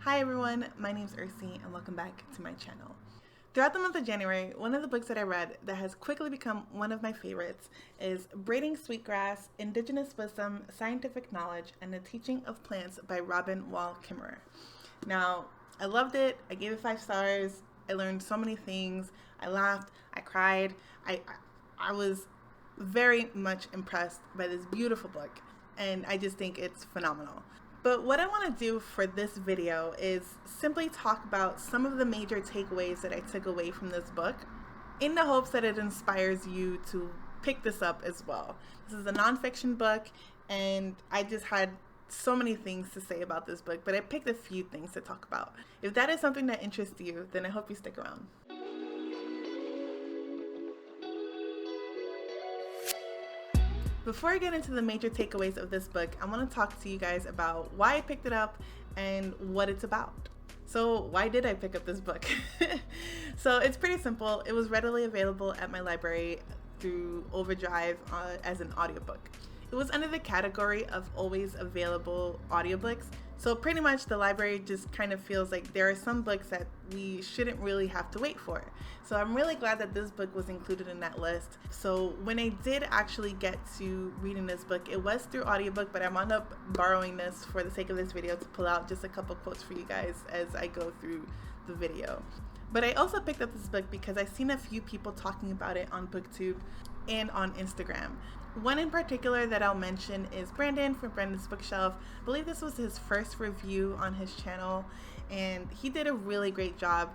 Hi everyone, my name's Ercy and welcome back to my channel. Throughout the month of January, one of the books that I read that has quickly become one of my favorites is Braiding Sweetgrass, Indigenous Wisdom, Scientific Knowledge, and the Teaching of Plants by Robin Wall Kimmerer. Now, I loved it. I gave it 5 stars. I learned so many things. I laughed. I cried. I was very much impressed by this beautiful book, and I just think it's phenomenal. But what I want to do for this video is simply talk about some of the major takeaways that I took away from this book in the hopes that it inspires you to pick this up as well. This is a nonfiction book and I just had so many things to say about this book, but I picked a few things to talk about. If that is something that interests you, then I hope you stick around. Before I get into the major takeaways of this book, I want to talk to you guys about why I picked it up and what it's about. So why did I pick up this book? So it's pretty simple. It was readily available at my library through Overdrive as an audiobook. It was under the category of always available audiobooks. So pretty much the library just kind of feels like there are some books that we shouldn't really have to wait for. So I'm really glad that this book was included in that list. So when I did actually get to reading this book, it was through audiobook, but I wound up borrowing this for the sake of this video to pull out just a couple quotes for you guys as I go through the video. But I also picked up this book because I've seen a few people talking about it on Booktube and on Instagram. One in particular that I'll mention is Brandon from Brandon's Bookshelf. I believe this was his first review on his channel, and he did a really great job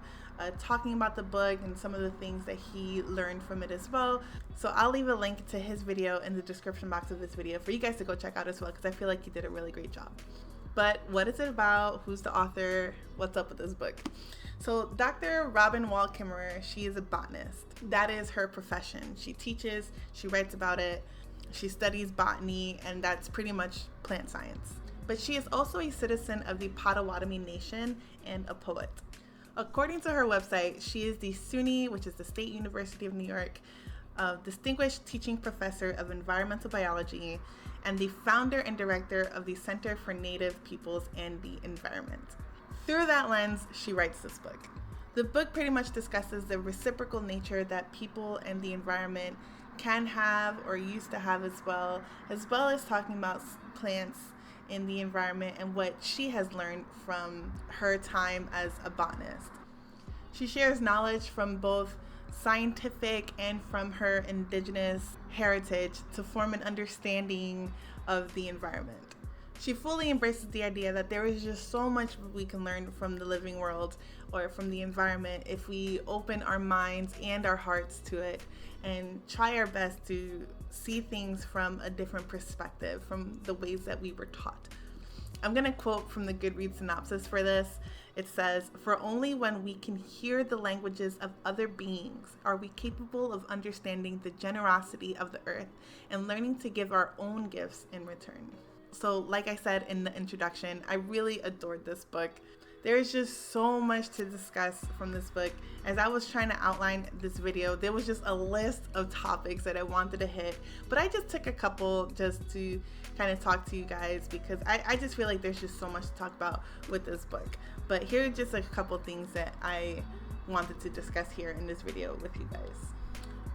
talking about the book and some of the things that he learned from it as well. So I'll leave a link to his video in the description box of this video for you guys to go check out as well, because I feel like he did a really great job. But what is it about? Who's the author? What's up with this book? So Dr. Robin Wall Kimmerer, she is a botanist. That is her profession. She teaches, she writes about it, she studies botany, and that's pretty much plant science. But she is also a citizen of the Potawatomi Nation and a poet. According to her website, she is the SUNY, which is the State University of New York, Distinguished Teaching Professor of Environmental Biology, and the founder and director of the Center for Native Peoples and the Environment. Through that lens, she writes this book. The book pretty much discusses the reciprocal nature that people and the environment can have or used to have as well as talking about plants in the environment and what she has learned from her time as a botanist. She shares knowledge from both scientific and from her indigenous heritage to form an understanding of the environment. She fully embraces the idea that there is just so much we can learn from the living world or from the environment if we open our minds and our hearts to it and try our best to see things from a different perspective, from the ways that we were taught. I'm going to quote from the Goodreads synopsis for this. It says, "For only when we can hear the languages of other beings are we capable of understanding the generosity of the earth and learning to give our own gifts in return." So like I said in the introduction, I really adored this book. There is just so much to discuss from this book. As I was trying to outline this video, there was just a list of topics that I wanted to hit, but I just took a couple just to kind of talk to you guys because I just feel like there's just so much to talk about with this book. But here are just a couple things that I wanted to discuss here in this video with you guys.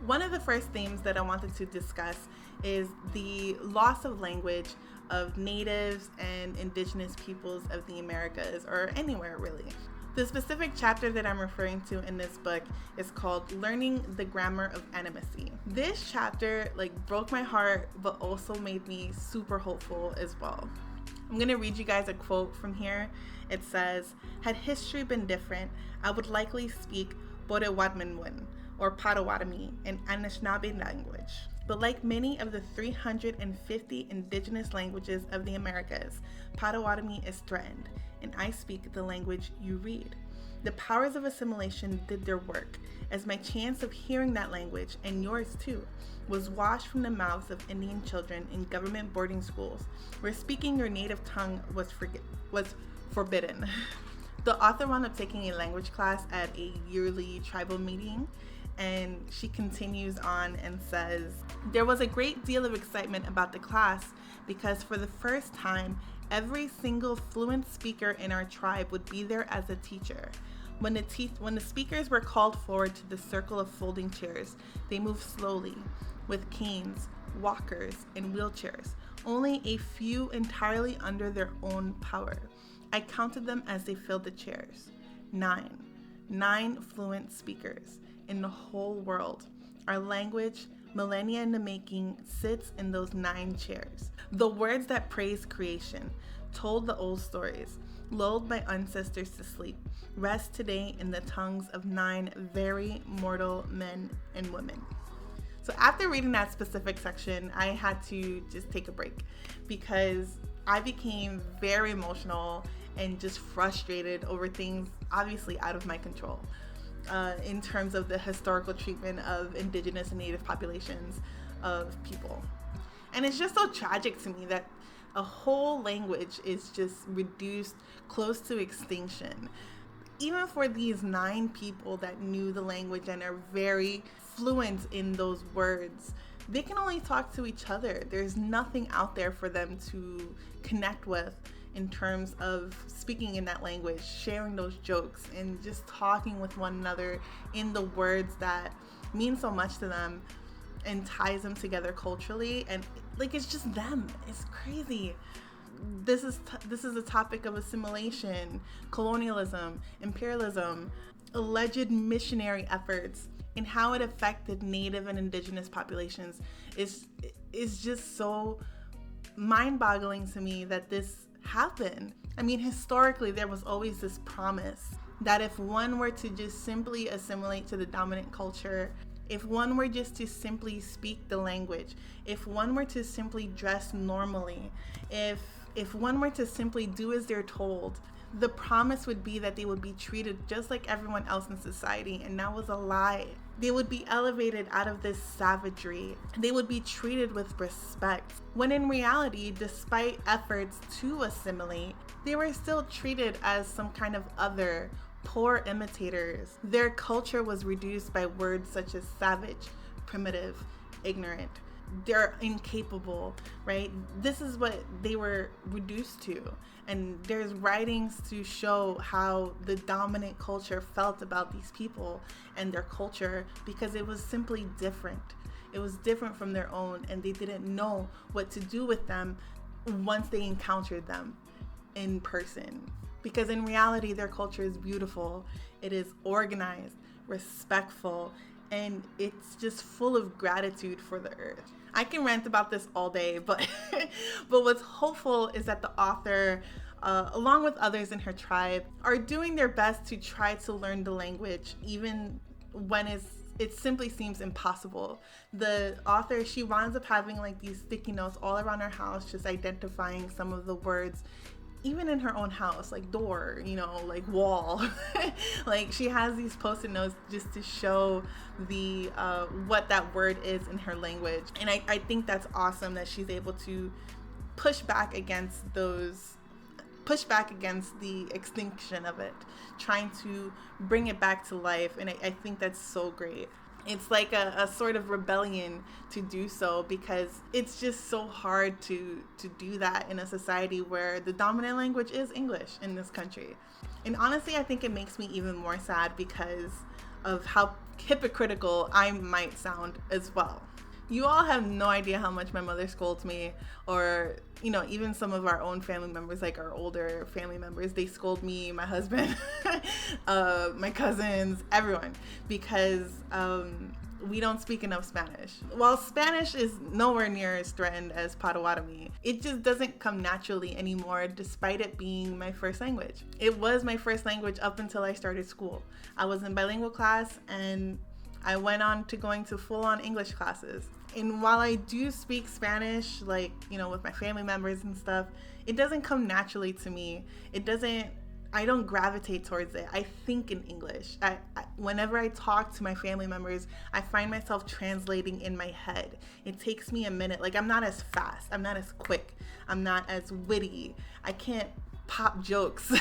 One of the first themes that I wanted to discuss is the loss of language of natives and indigenous peoples of the Americas, or anywhere really. The specific chapter that I'm referring to in this book is called Learning the Grammar of Animacy. This chapter broke my heart, but also made me super hopeful as well. I'm gonna read you guys a quote from here. It says, "Had history been different, I would likely speak Bodewadminwin, or Potawatomi, an Anishinaabe language. But like many of the 350 indigenous languages of the Americas, Potawatomi is threatened, and I speak the language you read. The powers of assimilation did their work, as my chance of hearing that language, and yours too, was washed from the mouths of Indian children in government boarding schools, where speaking your native tongue was forbidden." The author wound up taking a language class at a yearly tribal meeting, And she continues on and says, "There was a great deal of excitement about the class because for the first time, every single fluent speaker in our tribe would be there as a teacher. When the speakers were called forward to the circle of folding chairs, they moved slowly, with canes, walkers, and wheelchairs, only a few entirely under their own power. I counted them as they filled the chairs. 9 fluent speakers in the whole world. Our language, millennia in the making, sits in those 9 chairs. The words that praise creation, told the old stories, lulled my ancestors to sleep, rest today in the tongues of 9 very mortal men and women." So after reading that specific section, I had to just take a break because I became very emotional and just frustrated over things obviously out of my control in terms of the historical treatment of indigenous and native populations of people. And it's just so tragic to me that a whole language is just reduced close to extinction. Even for these 9 people that knew the language and are very fluent in those words, they can only talk to each other. There's nothing out there for them to connect with in terms of speaking in that language, sharing those jokes, and just talking with one another in the words that mean so much to them and ties them together culturally. And like, it's just them. It's crazy. This is a topic of assimilation, colonialism, imperialism, alleged missionary efforts, and how it affected native and indigenous populations is just so mind-boggling to me that this happened. I mean, historically, there was always this promise that if one were to just simply assimilate to the dominant culture, if one were just to simply speak the language, if one were to simply dress normally, if one were to simply do as they're told, the promise would be that they would be treated just like everyone else in society, and that was a lie. They would be elevated out of this savagery. They would be treated with respect, when in reality, despite efforts to assimilate, they were still treated as some kind of other, poor imitators. Their culture was reduced by words such as savage, primitive, ignorant. They're incapable, right? This is what they were reduced to. And there's writings to show how the dominant culture felt about these people and their culture, because it was simply different. It was different from their own, and they didn't know what to do with them once they encountered them in person. Because in reality, their culture is beautiful. It is organized, respectful, and it's just full of gratitude for the earth. I can rant about this all day, but what's hopeful is that the author, along with others in her tribe, are doing their best to try to learn the language, even when it simply seems impossible. The author, she winds up having like these sticky notes all around her house, just identifying some of the words, even in her own house, like door, like wall. Like, she has these post-it notes just to show the what that word is in her language. And I think that's awesome that she's able to push back against the extinction of it, trying to bring it back to life. And I think that's so great. It's like a sort of rebellion to do so, because it's just so hard to do that in a society where the dominant language is English in this country. And honestly, I think it makes me even more sad because of how hypocritical I might sound as well. You all have no idea how much my mother scolds me, or even some of our own family members, like our older family members, they scold me, my husband, my cousins, everyone, because we don't speak enough Spanish. While Spanish is nowhere near as threatened as Potawatomi, it just doesn't come naturally anymore, despite it being my first language. It was my first language up until I started school. I was in bilingual class, and I went on to going to full-on English classes. And while I do speak Spanish, like, with my family members and stuff, it doesn't come naturally to me. I don't gravitate towards it. I think in English. Whenever I talk to my family members, I find myself translating in my head. It takes me a minute. Like, I'm not as fast. I'm not as quick. I'm not as witty. I can't pop jokes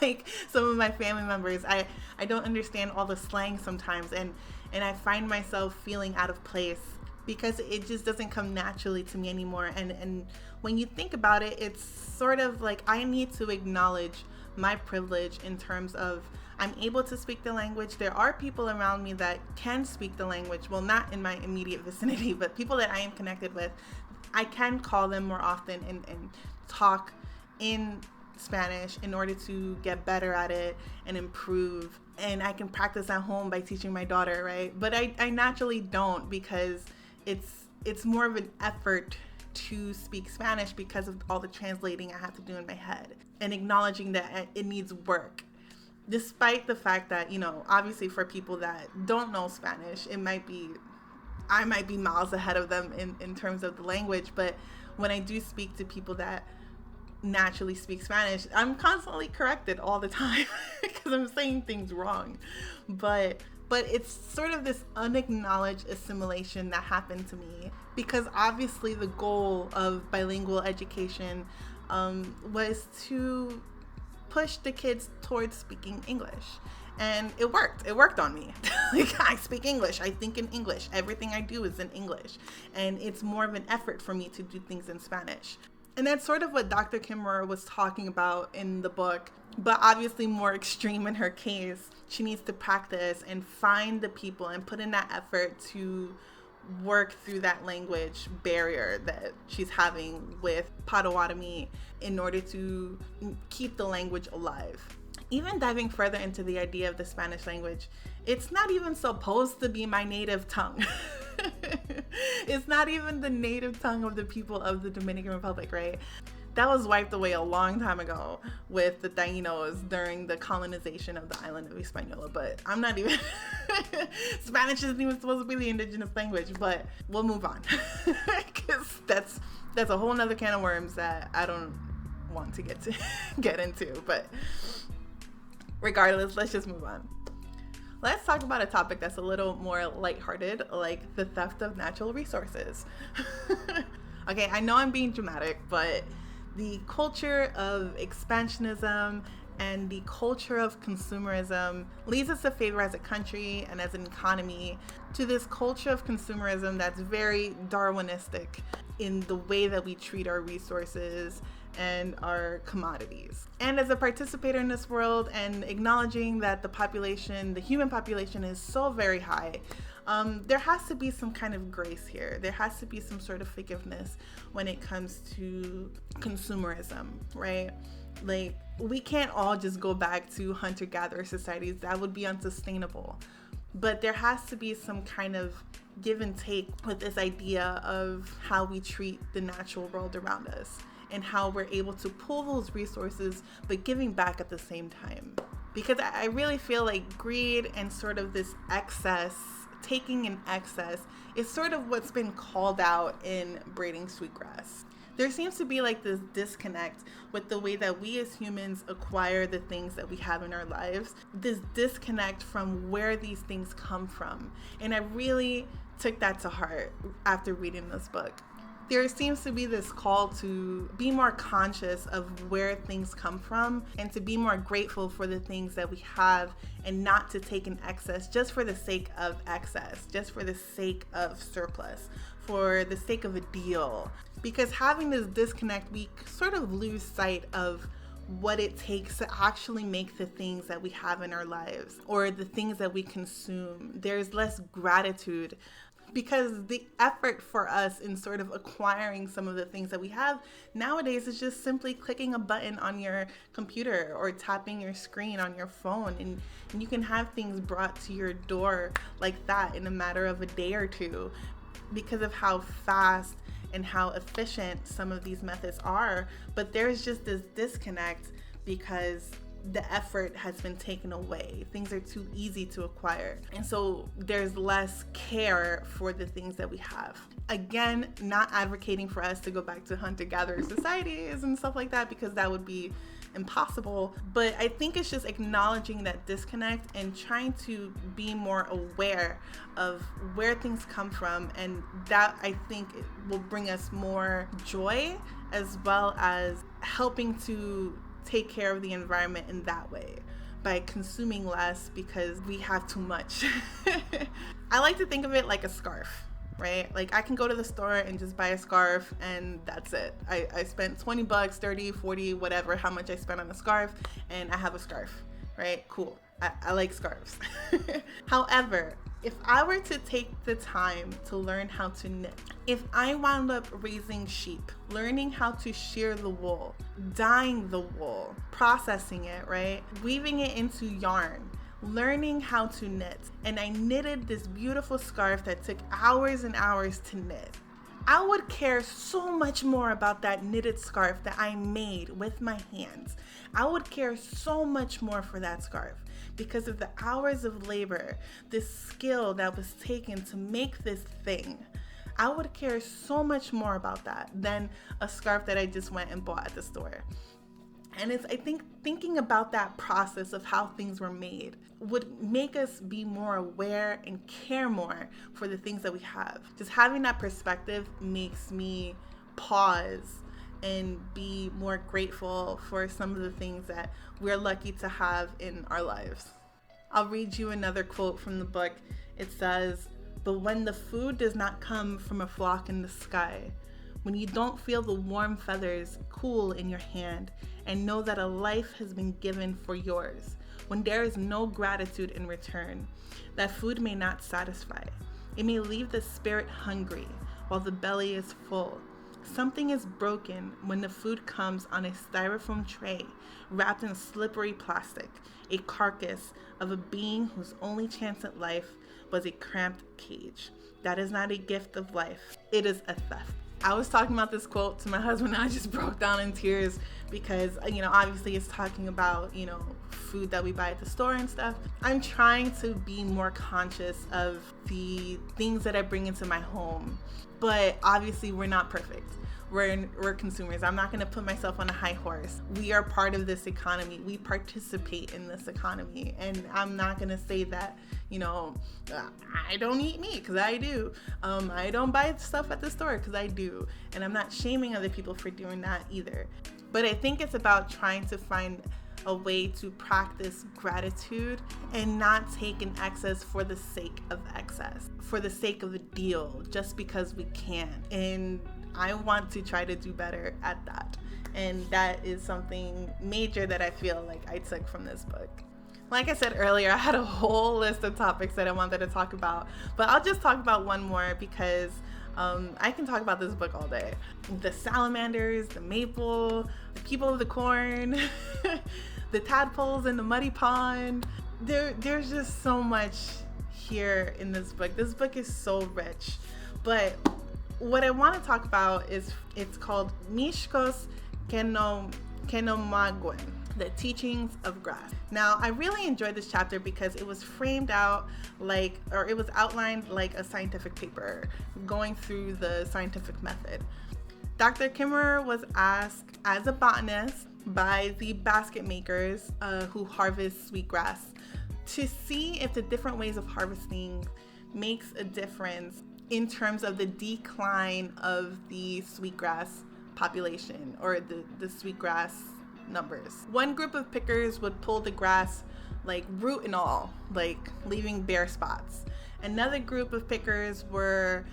like some of my family members. I don't understand all the slang sometimes, and and I find myself feeling out of place because it just doesn't come naturally to me anymore. And when you think about it, it's sort of like I need to acknowledge my privilege in terms of I'm able to speak the language. There are people around me that can speak the language. Well, not in my immediate vicinity, but people that I am connected with. I can call them more often and talk in Spanish in order to get better at it and improve. And I can practice at home by teaching my daughter, right? But I naturally don't, because it's more of an effort to speak Spanish because of all the translating I have to do in my head and acknowledging that it needs work. Despite the fact that, obviously for people that don't know Spanish, I might be miles ahead of them in terms of the language. But when I do speak to people that naturally speak Spanish, I'm constantly corrected all the time because I'm saying things wrong. But it's sort of this unacknowledged assimilation that happened to me, because obviously the goal of bilingual education was to push the kids towards speaking English. And it worked. It worked on me. Like, I speak English. I think in English. Everything I do is in English. And it's more of an effort for me to do things in Spanish. And that's sort of what Dr. Kimmerer was talking about in the book, but obviously more extreme in her case. She needs to practice and find the people and put in that effort to work through that language barrier that she's having with Potawatomi in order to keep the language alive. Even diving further into the idea of the Spanish language, it's not even supposed to be my native tongue. It's not even the native tongue of the people of the Dominican Republic, right? That was wiped away a long time ago with the Tainos during the colonization of the island of Hispaniola. But I'm not even... Spanish isn't even supposed to be the indigenous language, but we'll move on. Because that's a whole nother can of worms that I don't want to get into. But regardless, let's just move on. Let's talk about a topic that's a little more lighthearted, like the theft of natural resources. Okay, I know I'm being dramatic, but the culture of expansionism and the culture of consumerism leads us to favor as a country and as an economy to this culture of consumerism that's very Darwinistic in the way that we treat our resources and our commodities. And as a participator in this world and acknowledging that the human population is so very high, there has to be some kind of grace here. There has to be some sort of forgiveness when it comes to consumerism, right? Like, we can't all just go back to hunter-gatherer societies. That would be unsustainable. But there has to be some kind of give and take with this idea of how we treat the natural world around us and how we're able to pull those resources, but giving back at the same time. Because I really feel like greed and sort of this excess, taking in excess, is sort of what's been called out in Braiding Sweetgrass. There seems to be like this disconnect with the way that we as humans acquire the things that we have in our lives, this disconnect from where these things come from. And I really took that to heart after reading this book. There seems to be this call to be more conscious of where things come from and to be more grateful for the things that we have and not to take in excess just for the sake of excess, just for the sake of surplus, for the sake of a deal. Because having this disconnect, we sort of lose sight of what it takes to actually make the things that we have in our lives or the things that we consume. There's less gratitude, because the effort for us in sort of acquiring some of the things that we have nowadays is just simply clicking a button on your computer or tapping your screen on your phone, and you can have things brought to your door like that in a matter of a day or two because of how fast and how efficient some of these methods are. But there's just this disconnect because the effort has been taken away. Things are too easy to acquire. And so there's less care for the things that we have. Again, not advocating for us to go back to hunter-gatherer societies and stuff like that, because that would be impossible. But I think it's just acknowledging that disconnect and trying to be more aware of where things come from. And that, I think, will bring us more joy, as well as helping to take care of the environment in that way, by consuming less because we have too much. I like to think of it like a scarf, right? Like I can go to the store and just buy a scarf and that's it. I spent 20 bucks, 30, 40, whatever, how much I spent on a scarf, and I have a scarf, right? Cool. I like scarves. However, if I were to take the time to learn how to knit, if I wound up raising sheep, learning how to shear the wool, dyeing the wool, processing it, right? Weaving it into yarn, learning how to knit, and I knitted this beautiful scarf that took hours and hours to knit, I would care so much more about that knitted scarf that I made with my hands. I would care so much more for that scarf because of the hours of labor, this skill that was taken to make this thing. I would care so much more about that than a scarf that I just went and bought at the store. And I think thinking about that process of how things were made would make us be more aware and care more for the things that we have. Just having that perspective makes me pause and be more grateful for some of the things that we're lucky to have in our lives. I'll read you another quote from the book. It says, "But when the food does not come from a flock in the sky, when you don't feel the warm feathers cool in your hand and know that a life has been given for yours, when there is no gratitude in return, that food may not satisfy. It may leave the spirit hungry while the belly is full. Something is broken when the food comes on a styrofoam tray wrapped in slippery plastic, a carcass of a being whose only chance at life was a cramped cage. That is not a gift of life. It is a theft." I was talking about this quote to my husband and I just broke down in tears because, obviously it's talking about, food that we buy at the store and stuff. I'm trying to be more conscious of the things that I bring into my home, but obviously we're not perfect. We're consumers. I'm not going to put myself on a high horse. We are part of this economy. We participate in this economy. And I'm not going to say that, I don't eat meat because I do. I don't buy stuff at the store because I do. And I'm not shaming other people for doing that either. But I think it's about trying to find a way to practice gratitude and not take an excess for the sake of excess, for the sake of a deal, just because we can. And I want to try to do better at that. And that is something major that I feel like I took from this book. Like I said earlier, I had a whole list of topics that I wanted to talk about, but I'll just talk about one more because I can talk about this book all day. The salamanders, the maple, the people of the corn, the tadpoles in the muddy pond. There's just so much here in this book. This book is so rich. But what I want to talk about is it's called Mishkos Kenomaguen, the Teachings of Grass. Now, I really enjoyed this chapter because it was framed out it was outlined like a scientific paper, going through the scientific method. Dr. Kimmerer was asked as a botanist by the basket makers who harvest sweetgrass to see if the different ways of harvesting makes a difference in terms of the decline of the sweetgrass population or the sweetgrass numbers. One group of pickers would pull the grass like root and all, like leaving bare spots. Another group of pickers were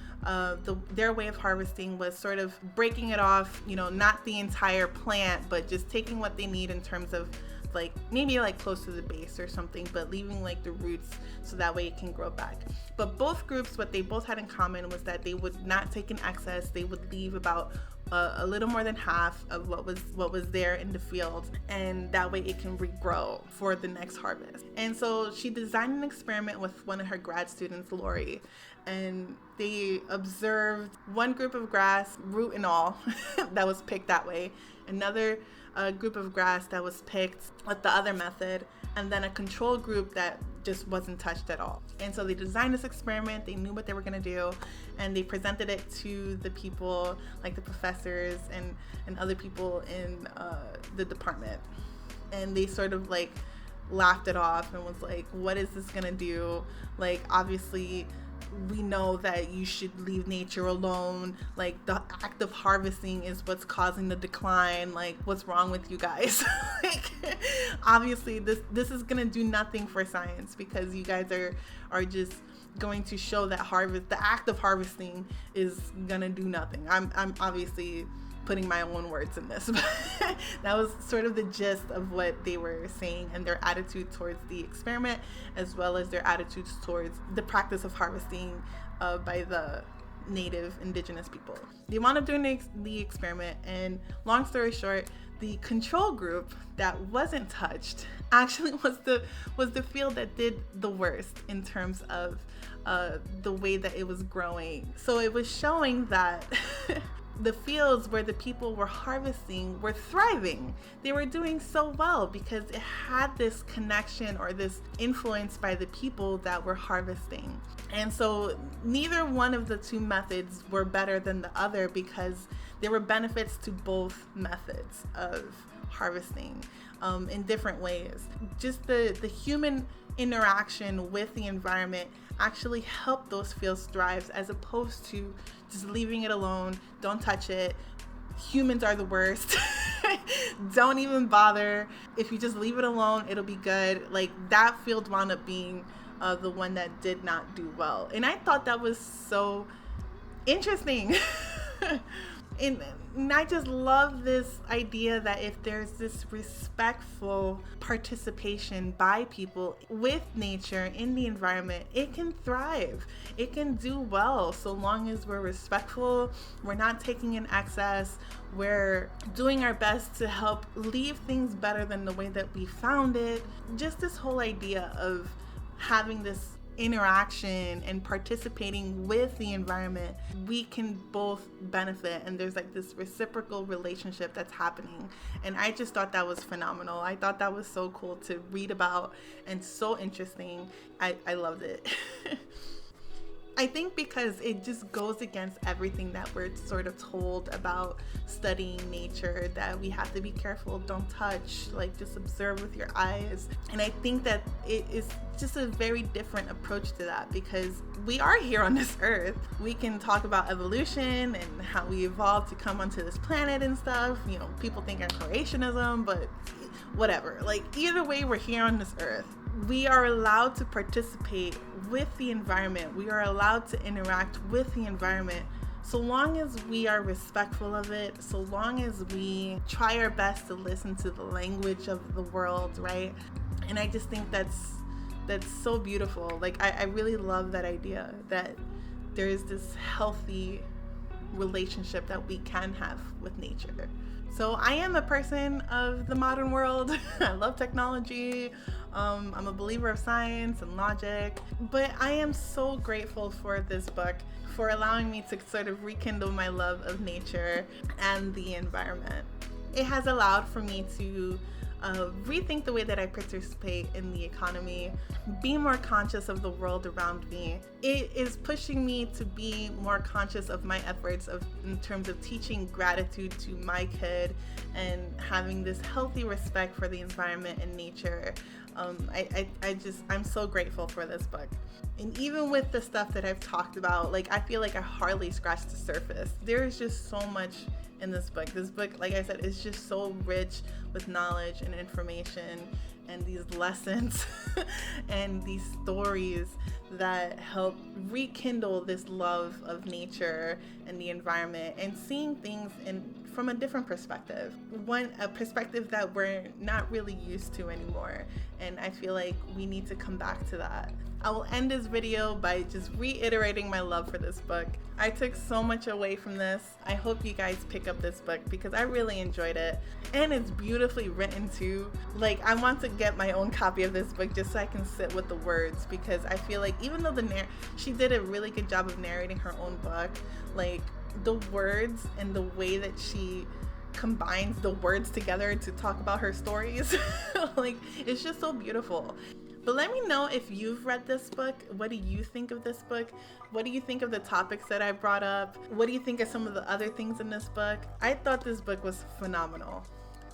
their way of harvesting was sort of breaking it off, not the entire plant, but just taking what they need in terms of maybe close to the base or something, but leaving the roots so that way it can grow back. But both groups, what they both had in common was that they would not take an excess. They would leave about a little more than half of what was there in the field, and that way it can regrow for the next harvest. And so she designed an experiment with one of her grad students, Lori, and they observed one group of grass, root and all, that was picked that way, another group of grass that was picked with the other method, and then a control group that just wasn't touched at all. And so they designed this experiment, they knew what they were going to do, and they presented it to the people, like the professors and other people in the department. And they sort of laughed it off and was like, what is this going to do? Obviously we know that you should leave nature alone. Like, the act of harvesting is what's causing the decline. Like, what's wrong with you guys? Like, obviously this is gonna do nothing for science, because you guys are just going to show that the act of harvesting is gonna do nothing. I'm obviously putting my own words in this, but that was sort of the gist of what they were saying, and their attitude towards the experiment, as well as their attitudes towards the practice of harvesting by the native indigenous people. They wound up doing the experiment, and long story short, the control group that wasn't touched actually was the field that did the worst in terms of the way that it was growing. So it was showing that the fields where the people were harvesting were thriving. They were doing so well because it had this connection or this influence by the people that were harvesting. And so neither one of the two methods were better than the other, because there were benefits to both methods of harvesting in different ways. Just the human interaction with the environment actually helped those fields thrive, as opposed to just leaving it alone. Don't touch it. Humans are the worst. Don't even bother. If you just leave it alone, it'll be good. Like, that field wound up being the one that did not do well. And I thought that was so interesting. And I just love this idea that if there's this respectful participation by people with nature in the environment, it can thrive. It can do well, so long as we're respectful, we're not taking in excess, we're doing our best to help leave things better than the way that we found it. Just this whole idea of having this interaction and participating with the environment, we can both benefit, and there's like this reciprocal relationship that's happening. And I just thought that was phenomenal. I thought that was so cool to read about and so interesting. I loved it. I think because it just goes against everything that we're sort of told about studying nature, that we have to be careful, don't touch, like just observe with your eyes. And I think that it is just a very different approach to that, because we are here on this earth. We can talk about evolution and how we evolved to come onto this planet and stuff. You know, people think I'm creationism, but whatever. Like, either way, we're here on this earth. We are allowed to participate with the environment. We are allowed to interact with the environment, so long as we are respectful of it, so long as we try our best to listen to the language of the world, right? And I just think that's so beautiful. Like, I really love that idea that there is this healthy relationship that we can have with nature. So I am a person of the modern world. I love technology. I'm a believer of science and logic, but I am so grateful for this book, for allowing me to sort of rekindle my love of nature and the environment. It has allowed for me to rethink the way that I participate in the economy, be more conscious of the world around me. It is pushing me to be more conscious of my efforts in terms of teaching gratitude to my kid and having this healthy respect for the environment and nature. I'm so grateful for this book. And even with the stuff that I've talked about, like, I feel like I hardly scratched the surface. There is just so much in this book. This book, like I said, is just so rich with knowledge and information and these lessons and these stories that help rekindle this love of nature and the environment, and seeing things from a different perspective, a perspective that we're not really used to anymore. And I feel like we need to come back to that. I will end this video by just reiterating my love for this book. I took so much away from this. I hope you guys pick up this book because I really enjoyed it. And it's beautifully written too. Like, I want to get my own copy of this book just so I can sit with the words, because I feel like even though she did a really good job of narrating her own book, like the words and the way that she combines the words together to talk about her stories, like, it's just so beautiful. But let me know if you've read this book. What do you think of this book? What do you think of the topics that I brought up? What do you think of some of the other things in this book? I thought this book was phenomenal.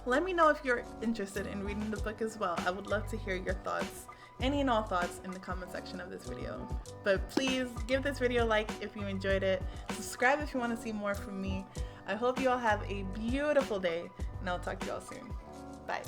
Let me know if you're interested in reading the book as well. I would love to hear your thoughts any and all thoughts in the comment section of this video. But please give this video a like if you enjoyed it. Subscribe if you want to see more from me. I hope you all have a beautiful day, and I'll talk to you all soon. Bye.